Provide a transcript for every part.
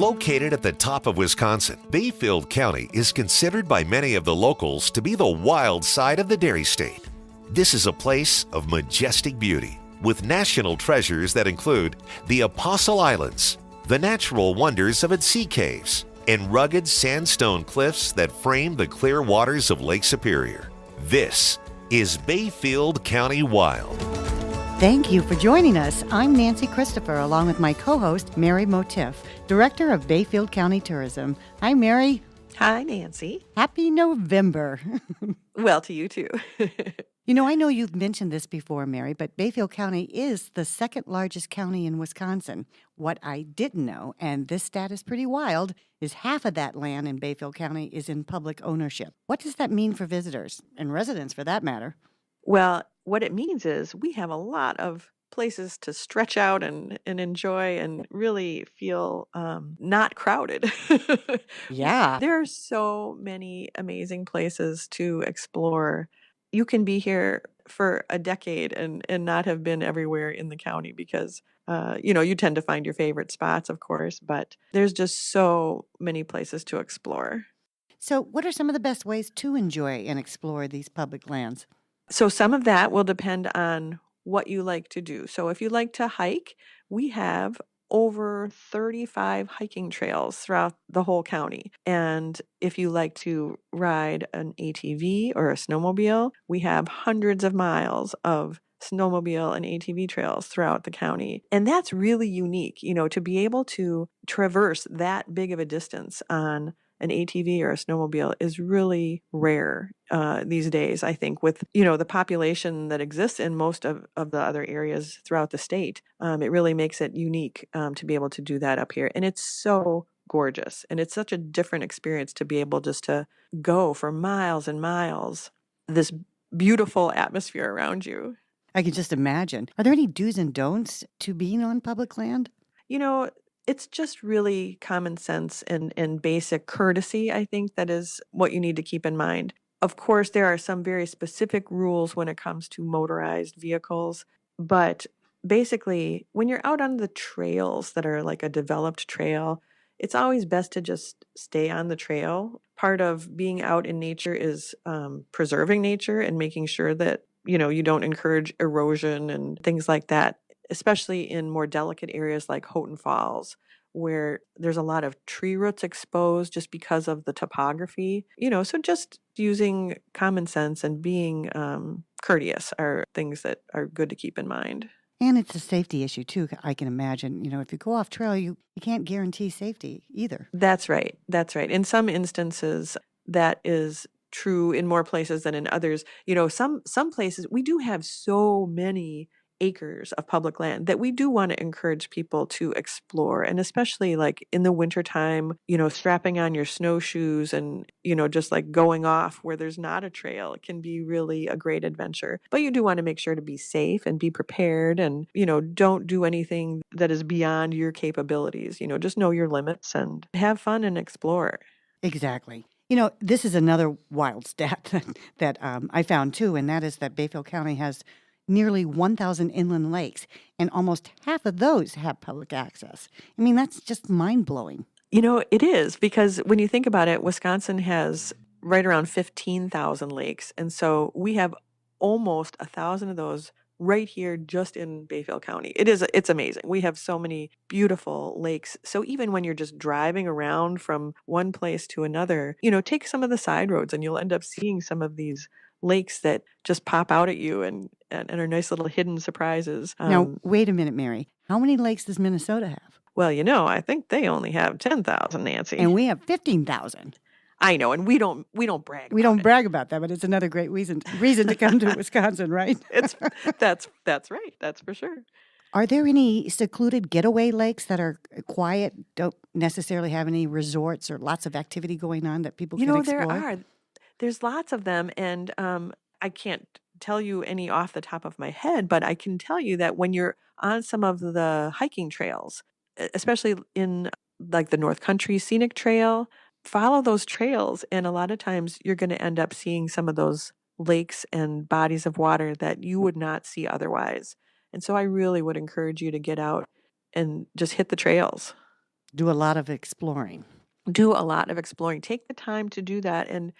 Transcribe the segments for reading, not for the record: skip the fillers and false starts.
Located at the top of Wisconsin, Bayfield County is considered by many of the locals to be the wild side of the Dairy State. This is a place of majestic beauty, with national treasures that include the Apostle Islands, the natural wonders of its sea caves, and rugged sandstone cliffs that frame the clear waters of Lake Superior. This is Bayfield County Wild. Thank you for joining us. I'm Nancy Christopher, along with my co-host, Mary Motiff, Director of Bayfield County Tourism. Hi, Mary. Hi, Nancy. Happy November. Well, to you too. I know you've mentioned this before, Mary, but Bayfield County is the second largest county in Wisconsin. What I didn't know, and this stat is pretty wild, is half of that land in Bayfield County is in public ownership. What does that mean for visitors, and residents for that matter? Well, what it means is we have a lot of places to stretch out and enjoy and really feel not crowded. Yeah. There are so many amazing places to explore. You can be here for a decade and not have been everywhere in the county because, you tend to find your favorite spots, of course, but there's just so many places to explore. So what are some of the best ways to enjoy and explore these public lands? So some of that will depend on what you like to do. So if you like to hike, we have over 35 hiking trails throughout the whole county. And if you like to ride an ATV or a snowmobile, we have hundreds of miles of snowmobile and ATV trails throughout the county. And that's really unique, to be able to traverse that big of a distance on an ATV or a snowmobile is really rare these days, I think, with, the population that exists in most of the other areas throughout the state. It really makes it unique to be able to do that up here. And it's so gorgeous. And it's such a different experience to be able just to go for miles and miles, this beautiful atmosphere around you. I can just imagine. Are there any do's and don'ts to being on public land? It's just really common sense and basic courtesy, I think, that is what you need to keep in mind. Of course, there are some very specific rules when it comes to motorized vehicles, but basically, when you're out on the trails that are like a developed trail, it's always best to just stay on the trail. Part of being out in nature is preserving nature and making sure that, you don't encourage erosion and things like that, especially in more delicate areas like Houghton Falls, where there's a lot of tree roots exposed just because of the topography. So just using common sense and being courteous are things that are good to keep in mind. And it's a safety issue, too, I can imagine. If you go off trail, you can't guarantee safety either. That's right. In some instances, that is true in more places than in others. Some places, we do have so many acres of public land that we do want to encourage people to explore. And especially like in the wintertime, strapping on your snowshoes and, just like going off where there's not a trail, it can be really a great adventure. But you do want to make sure to be safe and be prepared and, don't do anything that is beyond your capabilities. Just know your limits and have fun and explore. Exactly. This is another wild stat that I found too, and that is that Bayfield County has nearly 1,000 inland lakes, and almost half of those have public access. I mean, that's just mind-blowing. It is, because when you think about it, Wisconsin has right around 15,000 lakes, and so we have almost 1,000 of those right here just in Bayfield County. It's amazing. We have so many beautiful lakes. So even when you're just driving around from one place to another, take some of the side roads and you'll end up seeing some of these lakes that just pop out at you and are nice little hidden surprises. Now, wait a minute, Mary. How many lakes does Minnesota have? Well, I think they only have 10,000, Nancy. And we have 15,000. I know, and we don't brag. We don't brag about that, but it's another great reason to come to Wisconsin, right? That's right. That's for sure. Are there any secluded getaway lakes that are quiet, don't necessarily have any resorts or lots of activity going on that people can explore? There are. There's lots of them, and I can't tell you any off the top of my head, but I can tell you that when you're on some of the hiking trails, especially in like the North Country Scenic Trail, follow those trails, and a lot of times you're going to end up seeing some of those lakes and bodies of water that you would not see otherwise. And so I really would encourage you to get out and just hit the trails. Do a lot of exploring. Do a lot of exploring. Take the time to do that. And,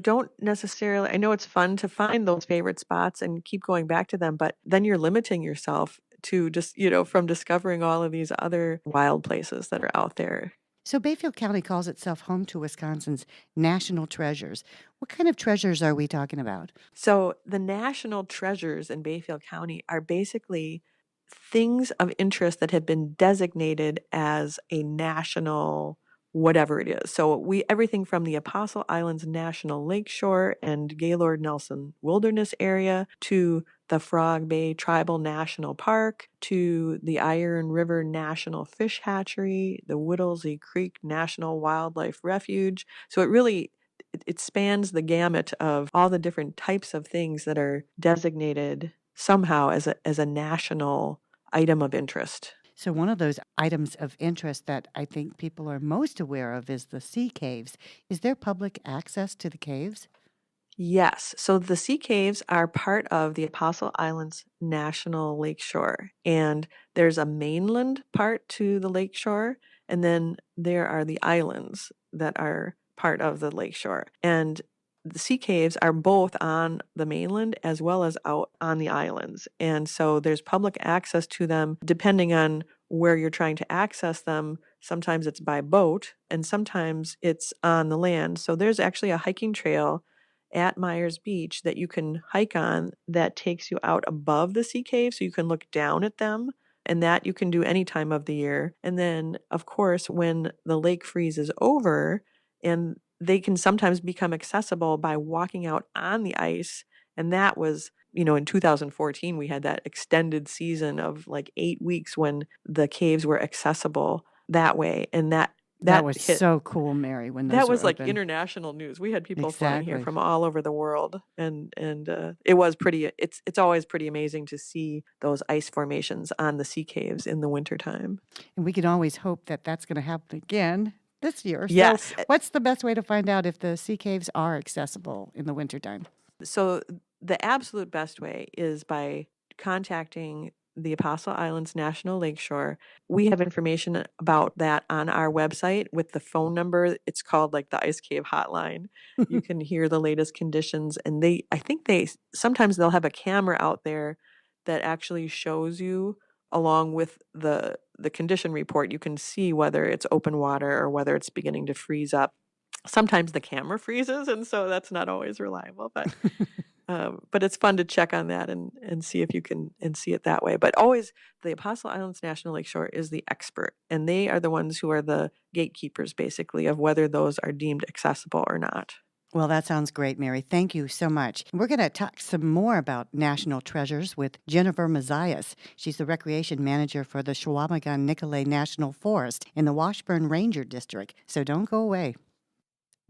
don't necessarily, I know it's fun to find those favorite spots and keep going back to them, but then you're limiting yourself to just, from discovering all of these other wild places that are out there. So Bayfield County calls itself home to Wisconsin's national treasures. What kind of treasures are we talking about? So the national treasures in Bayfield County are basically things of interest that have been designated as a national whatever it is. So everything from the Apostle Islands National Lakeshore and Gaylord Nelson Wilderness Area to the Frog Bay Tribal National Park to the Iron River National Fish Hatchery, the Whittlesey Creek National Wildlife Refuge. So it spans the gamut of all the different types of things that are designated somehow as a national item of interest. So one of those items of interest that I think people are most aware of is the sea caves. Is there public access to the caves? Yes. So the sea caves are part of the Apostle Islands National Lakeshore. And there's a mainland part to the lakeshore, and then there are the islands that are part of the lakeshore. And the sea caves are both on the mainland as well as out on the islands. And so there's public access to them depending on where you're trying to access them. Sometimes it's by boat and sometimes it's on the land. So there's actually a hiking trail at Myers Beach that you can hike on that takes you out above the sea cave so you can look down at them. And that you can do any time of the year. And then, of course, when the lake freezes over, and they can sometimes become accessible by walking out on the ice. And that was, in 2014, we had that extended season of like 8 weeks when the caves were accessible that way. And That was hit. so cool, Mary, when those That were was like open. international news. We had people flying here Exactly. from all over the world, and it was pretty. It's always pretty amazing to see those ice formations on the sea caves in the wintertime. And we can always hope that that's going to happen again this year. Yes. So what's the best way to find out if the sea caves are accessible in the wintertime? So the absolute best way is by contacting the Apostle Islands National Lakeshore. We have information about that on our website with the phone number. It's called like the Ice Cave Hotline. You can hear the latest conditions, and I think sometimes they'll have a camera out there that actually shows you along with the condition report. You can see whether it's open water or whether it's beginning to freeze up. Sometimes the camera freezes, and so that's not always reliable, but it's fun to check on that and see if you can and see it that way. But always the Apostle Islands National Lakeshore is the expert, and they are the ones who are the gatekeepers, basically, of whether those are deemed accessible or not. Well, that sounds great, Mary. Thank you so much. We're going to talk some more about national treasures with Jennifer Maziasz. She's the recreation manager for the Chequamegon-Nicolet National Forest in the Washburn Ranger District. So don't go away.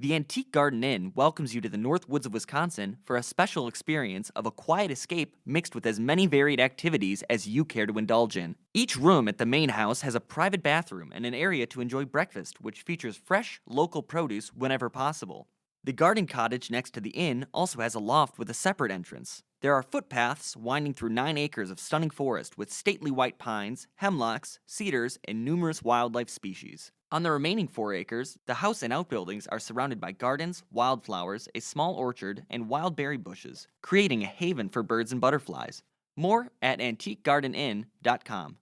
The Antique Garden Inn welcomes you to the North Woods of Wisconsin for a special experience of a quiet escape mixed with as many varied activities as you care to indulge in. Each room at the main house has a private bathroom and an area to enjoy breakfast, which features fresh, local produce whenever possible. The garden cottage next to the inn also has a loft with a separate entrance. There are footpaths winding through 9 acres of stunning forest with stately white pines, hemlocks, cedars, and numerous wildlife species. On the remaining 4 acres, the house and outbuildings are surrounded by gardens, wildflowers, a small orchard, and wild berry bushes, creating a haven for birds and butterflies. More at antiquegardenin.com.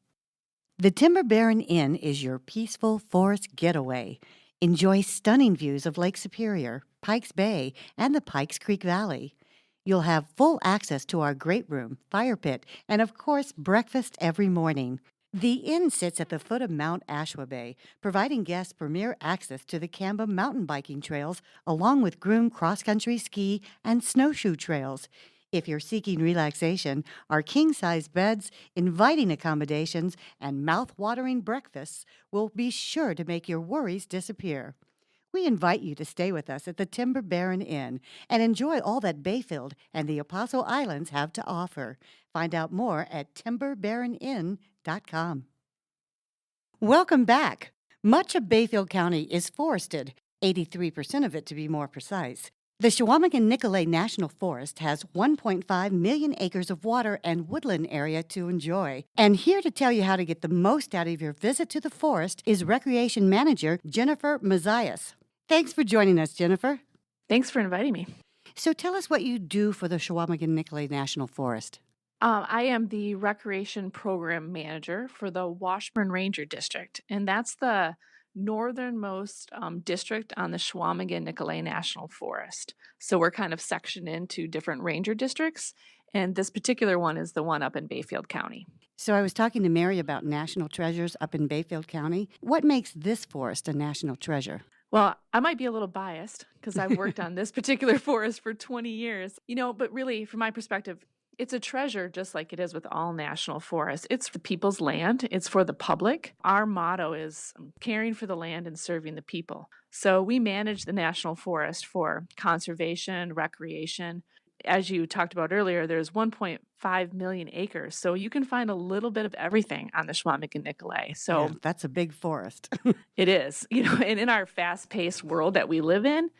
The Timber Baron Inn is your peaceful forest getaway. Enjoy stunning views of Lake Superior, Pikes Bay, and the Pikes Creek Valley. You'll have full access to our great room, fire pit, and of course, breakfast every morning. The inn sits at the foot of Mount Ashway, providing guests premier access to the Camba mountain biking trails, along with groomed cross-country ski and snowshoe trails. If you're seeking relaxation, our king-size beds, inviting accommodations, and mouth-watering breakfasts will be sure to make your worries disappear. We invite you to stay with us at the Timber Baron Inn and enjoy all that Bayfield and the Apostle Islands have to offer. Find out more at timberbaronin.com. Welcome back. Much of Bayfield County is forested, 83% of it to be more precise. The Chequamegon-Nicolet National Forest has 1.5 million acres of water and woodland area to enjoy. And here to tell you how to get the most out of your visit to the forest is Recreation Manager Jennifer Maziasz. Thanks for joining us, Jennifer. Thanks for inviting me. So tell us what you do for the Chequamegon-Nicolet National Forest. I am the Recreation Program Manager for the Washburn Ranger District, and that's the northernmost district on the Chequamegon-Nicolet National Forest. So we're kind of sectioned into different ranger districts, and this particular one is the one up in Bayfield County. So I was talking to Mary about national treasures up in Bayfield County. What makes this forest a national treasure? Well, I might be a little biased because I've worked on this particular forest for 20 years, but really, from my perspective, it's a treasure just like it is with all national forests. It's the people's land. It's for the public. Our motto is caring for the land and serving the people. So we manage the national forest for conservation, recreation. As you talked about earlier, there's 1.5 million acres. So you can find a little bit of everything on the Chequamegon-Nicolet. So Yeah, that's a big forest. it is, and in our fast-paced world that we live in,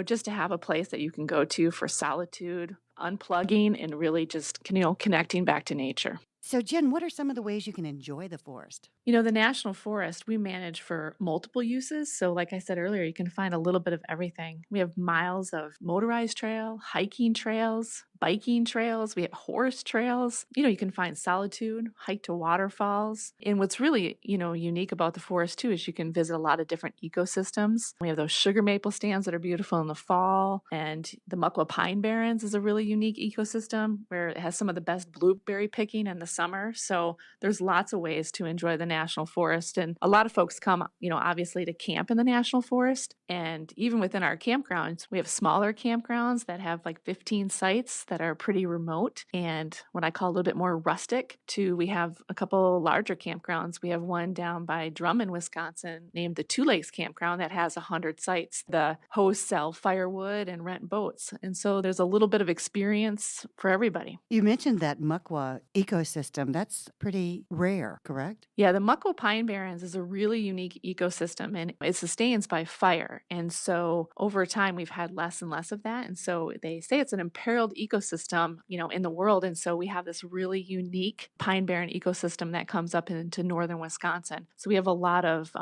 just to have a place that you can go to for solitude, unplugging, and really just, connecting back to nature. So, Jen, what are some of the ways you can enjoy the forest? The National Forest, we manage for multiple uses. So like I said earlier, you can find a little bit of everything. We have miles of motorized trail, hiking trails, biking trails. We have horse trails. You can find solitude, hike to waterfalls. And what's really, unique about the forest too is you can visit a lot of different ecosystems. We have those sugar maple stands that are beautiful in the fall. And the Muckwa Pine Barrens is a really unique ecosystem where it has some of the best blueberry picking in the summer. So there's lots of ways to enjoy the National Forest. And a lot of folks come, obviously to camp in the National Forest. And even within our campgrounds, we have smaller campgrounds that have like 15 sites that are pretty remote and what I call a little bit more rustic. We have a couple larger campgrounds. We have one down by Drummond, Wisconsin, named the Two Lakes Campground that has 100 sites. The hosts sell firewood and rent boats. And so there's a little bit of experience for everybody. You mentioned that Muckwa ecosystem. That's pretty rare, correct? Yeah, the Muckwa Pine Barrens is a really unique ecosystem and it sustains by fire. And so over time, we've had less and less of that. And so they say it's an imperiled ecosystem, in the world. And so we have this really unique pine barren ecosystem that comes up into northern Wisconsin. So we have a lot of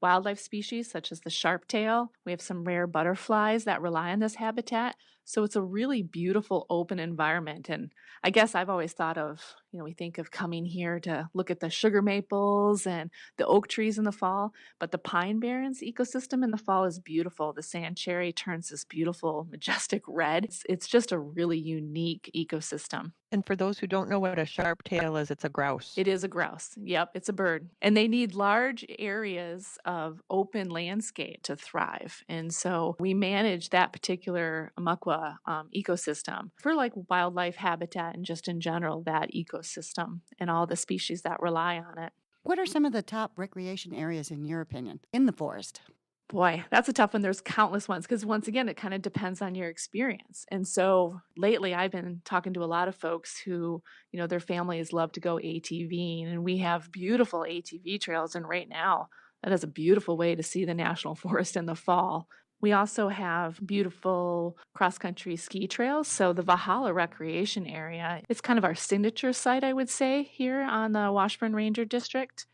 wildlife species such as the sharptail. We have some rare butterflies that rely on this habitat. So it's a really beautiful open environment. And I guess I've always thought of, we think of coming here to look at the sugar maples and the oak trees in the fall, but the pine barrens ecosystem in the fall is beautiful. The sand cherry turns this beautiful, majestic red. It's just a really unique ecosystem. And for those who don't know what a sharptail is, it's a grouse. It is a grouse. Yep, it's a bird. And they need large areas of open landscape to thrive. And so we manage that particular Muckwa ecosystem for like wildlife habitat and just in general, that ecosystem and all the species that rely on it. What are some of the top recreation areas, in your opinion, in the forest? Boy, that's a tough one. There's countless ones because once again, it kind of depends on your experience. And so lately I've been talking to a lot of folks who, their families love to go ATVing and we have beautiful ATV trails. And right now that is a beautiful way to see the National Forest in the fall. We also have beautiful cross-country ski trails. So the Valhalla Recreation Area, it's kind of our signature site, I would say, here on the Washburn Ranger District.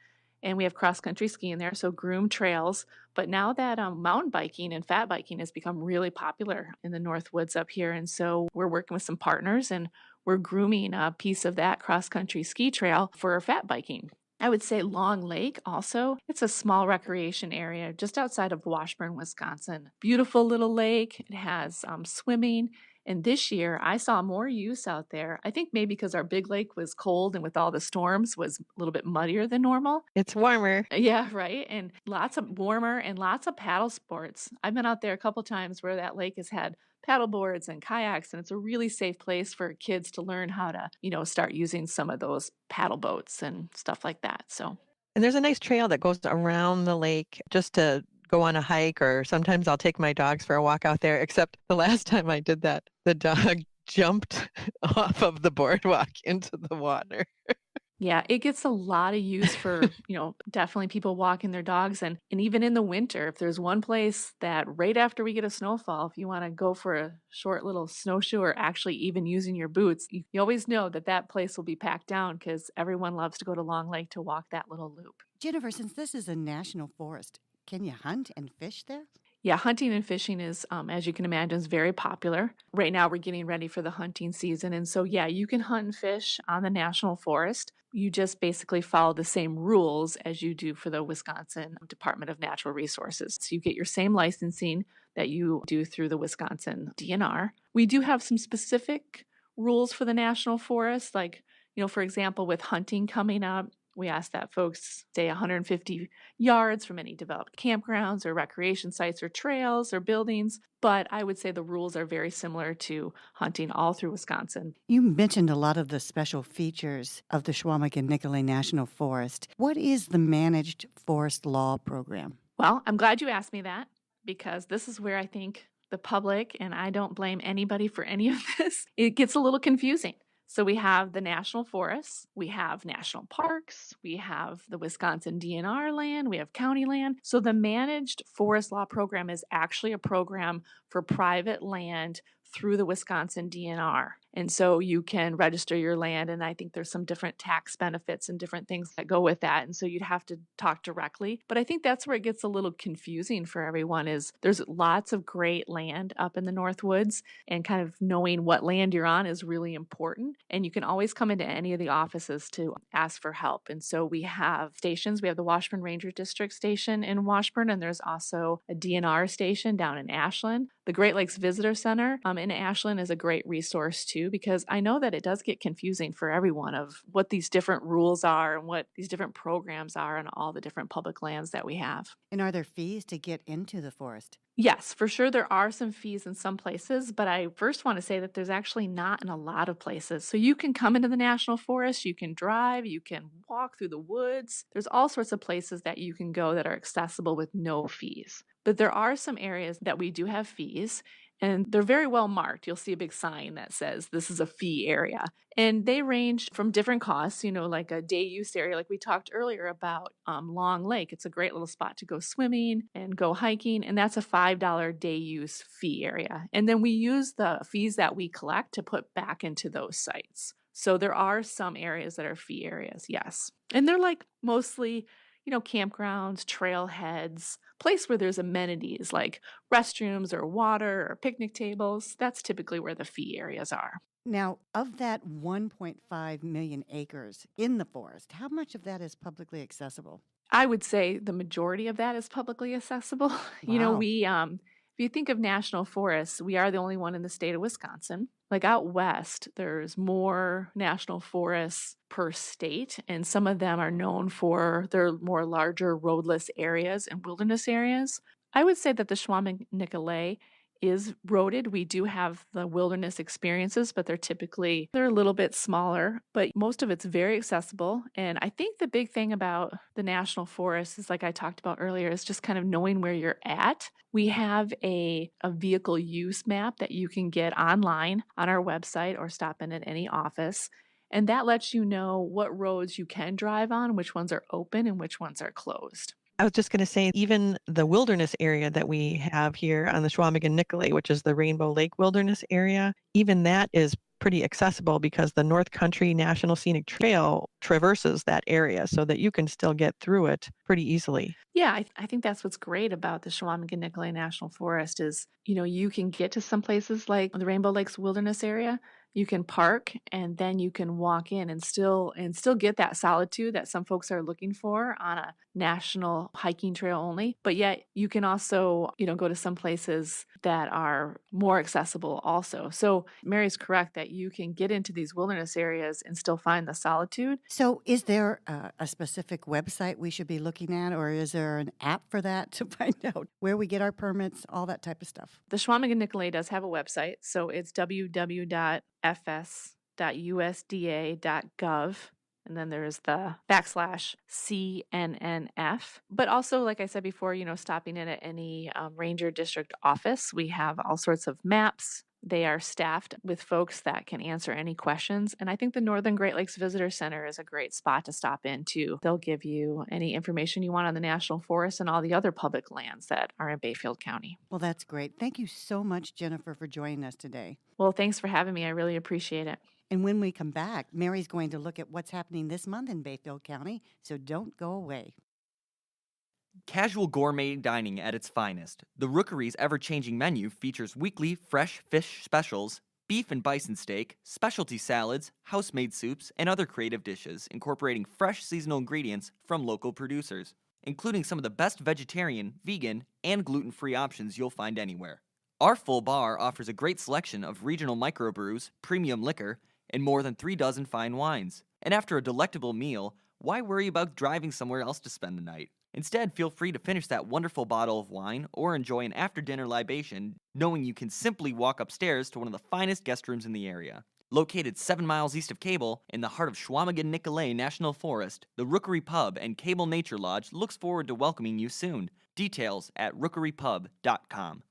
And we have cross-country skiing there, so groomed trails. But now that mountain biking and fat biking has become really popular in the North Woods up here. And so we're working with some partners and we're grooming a piece of that cross-country ski trail for fat biking. I would say Long Lake also. It's a small recreation area just outside of Washburn, Wisconsin. Beautiful little lake. It has swimming. And this year, I saw more use out there. I think maybe because our big lake was cold and with all the storms was a little bit muddier than normal. It's warmer. Yeah, right. And lots of warmer and lots of paddle sports. I've been out there a couple times where that lake has had paddle boards and kayaks, and it's a really safe place for kids to learn how to, start using some of those paddle boats and stuff like that. So, And there's a nice trail that goes around the lake just to go on a hike, or sometimes I'll take my dogs for a walk out there, except the last time I did that, the dog jumped off of the boardwalk into the water. Yeah, it gets a lot of use for, definitely people walking their dogs and even in the winter, if there's one place that right after we get a snowfall, if you want to go for a short little snowshoe or actually even using your boots, you always know that that place will be packed down because everyone loves to go to Long Lake to walk that little loop. Jennifer, since this is a national forest, can you hunt and fish there? Yeah, hunting and fishing is, as you can imagine, is very popular. Right now, we're getting ready for the hunting season. And so, yeah, you can hunt and fish on the national forest. You just basically follow the same rules as you do for the Wisconsin Department of Natural Resources. So you get your same licensing that you do through the Wisconsin DNR. We do have some specific rules for the national forest, like, for example, with hunting coming up. We ask that folks stay 150 yards from any developed campgrounds or recreation sites or trails or buildings. But I would say the rules are very similar to hunting all through Wisconsin. You mentioned a lot of the special features of the Chequamegon-Nicolet National Forest. What is the Managed Forest Law Program? Well, I'm glad you asked me that because this is where I think the public, and I don't blame anybody for any of this, it gets a little confusing. So we have the national forests, we have national parks, we have the Wisconsin DNR land, we have county land. So the Managed Forest Law Program is actually a program for private land through the Wisconsin DNR. And so you can register your land, and I think there's some different tax benefits and different things that go with that. And so you'd have to talk directly. But I think that's where it gets a little confusing for everyone is there's lots of great land up in the North Woods, and kind of knowing what land you're on is really important. And you can always come into any of the offices to ask for help. And so we have stations. We have the Washburn Ranger District station in Washburn, and there's also a DNR station down in Ashland. The Great Lakes Visitor Center in Ashland is a great resource too, because I know that it does get confusing for everyone of what these different rules are and what these different programs are and all the different public lands that we have. And are there fees to get into the forest? Yes, for sure there are some fees in some places, but I first want to say that there's actually not in a lot of places. So you can come into the national forest, you can drive, you can walk through the woods. There's all sorts of places that you can go that are accessible with no fees. But there are some areas that we do have fees, and they're very well marked. You'll see a big sign that says this is a fee area. And they range from different costs, like a day use area, like we talked earlier about Long Lake. It's a great little spot to go swimming and go hiking. And that's a $5 day use fee area. And then we use the fees that we collect to put back into those sites. So there are some areas that are fee areas, yes. And they're like mostly campgrounds, trailheads, place where there's amenities like restrooms or water or picnic tables. That's typically where the fee areas are. Now, of that 1.5 million acres in the forest, how much of that is publicly accessible? I would say the majority of that is publicly accessible. Wow. If you think of national forests, we are the only one in the state of Wisconsin. Like out west, there's more national forests per state, and some of them are known for their more larger roadless areas and wilderness areas. I would say that the Chequamegon-Nicolet is roaded. We do have the wilderness experiences, but they're a little bit smaller, but most of it's very accessible. And I think the big thing about the national forest is, like I talked about earlier, is just kind of knowing where you're at. We have a vehicle use map that you can get online on our website or stop in at any office. And that lets you know what roads you can drive on, which ones are open and which ones are closed. I was just going to say, even the wilderness area that we have here on the Chequamegon-Nicolet, which is the Rainbow Lake Wilderness Area, even that is pretty accessible because the North Country National Scenic Trail traverses that area so that you can still get through it pretty easily. Yeah, I think that's what's great about the Chequamegon-Nicolet National Forest is, you can get to some places like the Rainbow Lakes Wilderness Area. You can park and then you can walk in and still get that solitude that some folks are looking for on a national hiking trail only. But yet you can also, go to some places that are more accessible also. So Mary's correct that you can get into these wilderness areas and still find the solitude. So is there a specific website we should be looking at, or is there an app for that to find out where we get our permits, all that type of stuff? The Chequamegon-Nicolet does have a website, so it's www.fs.usda.gov. And then there's the /CNNF. But also, like I said before, stopping in at any ranger district office, we have all sorts of maps. They are staffed with folks that can answer any questions. And I think the Northern Great Lakes Visitor Center is a great spot to stop in too. They'll give you any information you want on the National Forest and all the other public lands that are in Bayfield County. Well, that's great. Thank you so much, Jennifer, for joining us today. Well, thanks for having me. I really appreciate it. And when we come back, Mary's going to look at what's happening this month in Bayfield County, so don't go away. Casual gourmet dining at its finest. The Rookery's ever-changing menu features weekly fresh fish specials, beef and bison steak, specialty salads, house-made soups, and other creative dishes incorporating fresh seasonal ingredients from local producers, including some of the best vegetarian, vegan, and gluten-free options you'll find anywhere. Our full bar offers a great selection of regional microbrews, premium liquor, and more than 3 dozen fine wines. And after a delectable meal, why worry about driving somewhere else to spend the night? Instead, feel free to finish that wonderful bottle of wine or enjoy an after-dinner libation, knowing you can simply walk upstairs to one of the finest guest rooms in the area. Located 7 miles east of Cable, in the heart of Chequamegon-Nicolet National Forest, the Rookery Pub and Cable Nature Lodge looks forward to welcoming you soon. Details at rookerypub.com.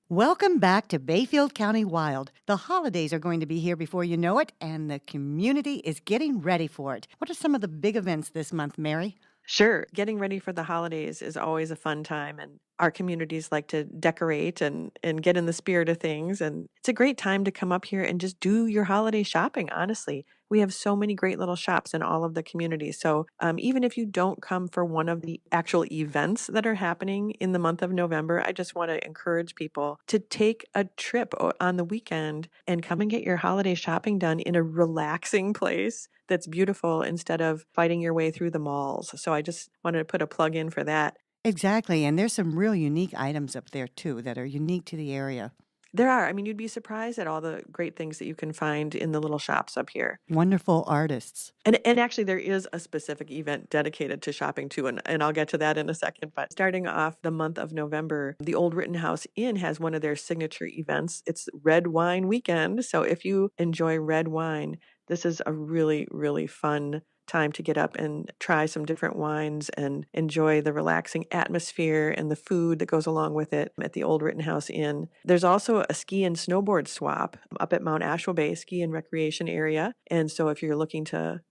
Welcome back to Bayfield County Wild. The holidays are going to be here before you know it, and the community is getting ready for it. What are some of the big events this month, Mary? Sure. Getting ready for the holidays is always a fun time, and our communities like to decorate and get in the spirit of things. And it's a great time to come up here and just do your holiday shopping, honestly. We have so many great little shops in all of the communities. So even if you don't come for one of the actual events that are happening in the month of November, I just want to encourage people to take a trip on the weekend and come and get your holiday shopping done in a relaxing place that's beautiful instead of fighting your way through the malls. So I just wanted to put a plug in for that. Exactly, and there's some real unique items up there, too, that are unique to the area. There are. I mean, you'd be surprised at all the great things that you can find in the little shops up here. Wonderful artists. And actually, there is a specific event dedicated to shopping too, and I'll get to that in a second. But starting off the month of November, the Old Rittenhouse Inn has one of their signature events. It's Red Wine Weekend. So if you enjoy red wine, this is a really, really fun time to get up and try some different wines and enjoy the relaxing atmosphere and the food that goes along with it at the Old Rittenhouse Inn. There's also a ski and snowboard swap up at Mount Asheville Bay Ski and Recreation Area. And so if you're looking to,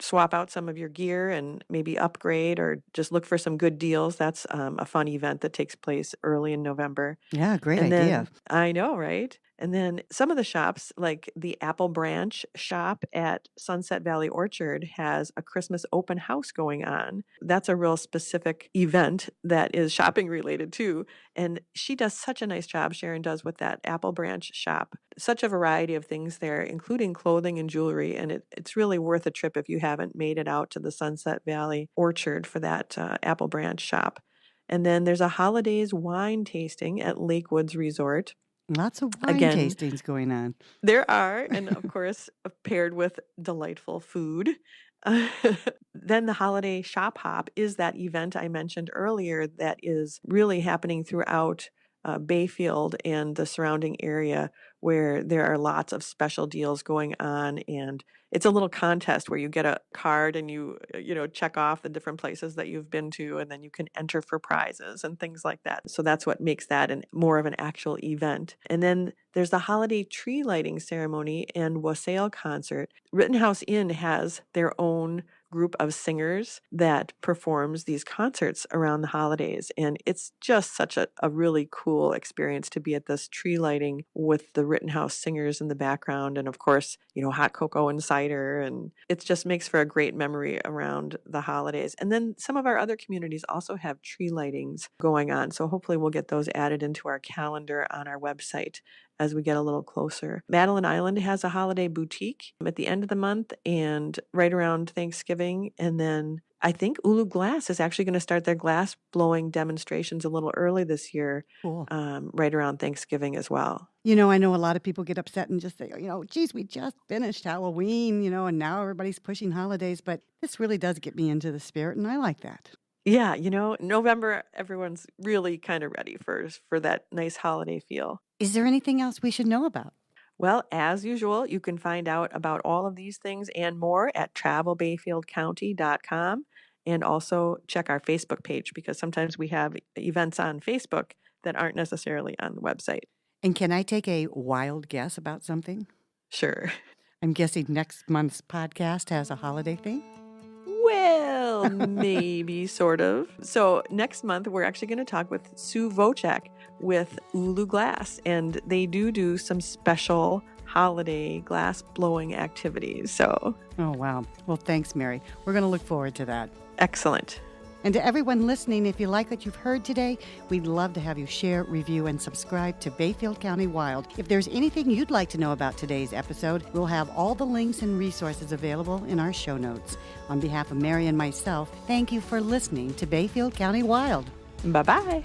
swap out some of your gear and maybe upgrade or just look for some good deals, that's a fun event that takes place early in November. Yeah, great And idea. then, I know, right? And then some of the shops, like the Apple Branch shop at Sunset Valley Orchard, has a Christmas open house going on. That's a real specific event that is shopping related too. And she does such a nice job, Sharon does, with that Apple Branch shop. Such a variety of things there, including clothing and jewelry. And it's really worth a trip if you haven't made it out to the Sunset Valley Orchard for that Apple Branch shop. And then there's a holidays wine tasting at Lakewoods Resort. Lots of wine Again, tastings going on. There are, and of course, paired with delightful food. Then the Holiday Shop Hop is that event I mentioned earlier that is really happening throughout Bayfield and the surrounding area, where there are lots of special deals going on. And it's a little contest where you get a card and you check off the different places that you've been to, and then you can enter for prizes and things like that. So that's what makes that more of an actual event. And then there's the holiday tree lighting ceremony and wassail concert. Rittenhouse Inn has their own group of singers that performs these concerts around the holidays. And it's just such a really cool experience to be at this tree lighting with the Rittenhouse singers in the background. And of course, hot cocoa and cider. And it just makes for a great memory around the holidays. And then some of our other communities also have tree lightings going on. So hopefully we'll get those added into our calendar on our website as we get a little closer. Madeline Island has a holiday boutique at the end of the month and right around Thanksgiving. And then I think Ulu Glass is actually going to start their glass blowing demonstrations a little early this year, Cool. right around Thanksgiving as well. I know a lot of people get upset and just say, geez, we just finished Halloween, and now everybody's pushing holidays. But this really does get me into the spirit, and I like that. Yeah, November, everyone's really kind of ready for that nice holiday feel. Is there anything else we should know about? Well, as usual, you can find out about all of these things and more at travelbayfieldcounty.com, and also check our Facebook page, because sometimes we have events on Facebook that aren't necessarily on the website. And can I take a wild guess about something? Sure. I'm guessing next month's podcast has a holiday theme? Well, maybe, sort of. So next month, we're actually going to talk with Sue Vocek with Ulu Glass, and they do some special holiday glass blowing activities. So Oh, wow. Well, thanks, Mary. We're going to look forward to that. excellent. And to everyone listening, if you like what you've heard today, we'd love to have you share, review, and subscribe to Bayfield County Wild. If there's anything you'd like to know about today's episode, we'll have all the links and resources available in our show notes. On behalf of Mary and myself, thank you for listening to Bayfield County Wild. Bye-bye.